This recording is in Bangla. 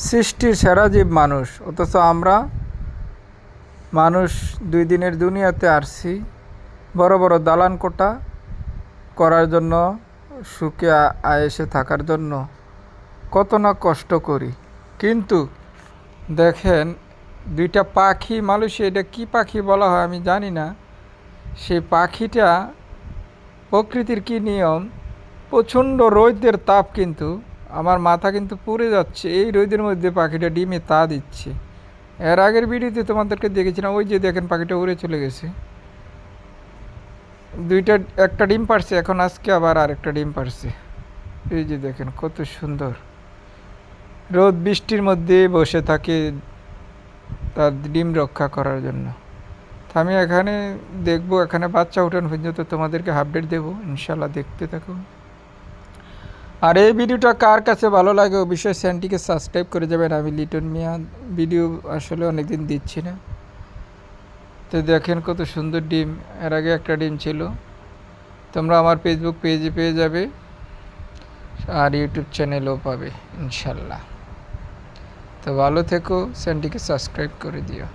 সৃষ্টির সেরা জীব মানুষ, অথচ আমরা মানুষ 2 দিনের দুনিয়াতে আসছি বড় বড় দালান কোঠা করার জন্য, সুখে আয়েসে থাকার জন্য কত না কষ্ট করি। কিন্তু দেখেন, 2টা পাখি, মালয়েশিয়া এটা কী পাখি বলা হয় আমি জানি না, সেই পাখিটা প্রকৃতির কী নিয়ম, প্রচণ্ড রৌদ্রের তাপ, কিন্তু আমার মাথা কিন্তু পুড়ে যাচ্ছে। এই রোদের মধ্যে পাখিটা ডিমে তা দিচ্ছে। এর আগের ভিডিওতে তোমাদেরকে দেখেছিলাম, ওই যে দেখেন পাখিটা উড়ে চলে গেছে। একটা ডিম পারছে, এখন আজকে আবার আরেকটা ডিম পারছে। এই যে দেখেন কত সুন্দর, রোদ বৃষ্টির মধ্যে বসে থাকে তার ডিম রক্ষা করার জন্য। তো আমি এখানে দেখবো, এখানে বাচ্চা ওঠানো পর্যন্ত তোমাদেরকে আপডেট দেবো, ইনশাল্লাহ দেখতে থাকো। আর এই ভিডিওটা কার কাছে ভালো লাগে অবশ্যই চ্যানেলটিকে সাবস্ক্রাইব করে যাবেন। আমি লিটন মিয়া ভিডিও আসলে অনেকদিন দিচ্ছি না। তো দেখেন কত সুন্দর ডিম, এর আগে একটা ডিম ছিল। তোমরা আমার ফেসবুক পেজে পেয়ে যাবে আর ইউটিউব চ্যানেলও পাবে ইনশাল্লাহ। তো ভালো থেকো, চ্যানেলটিকে সাবস্ক্রাইব করে দিও।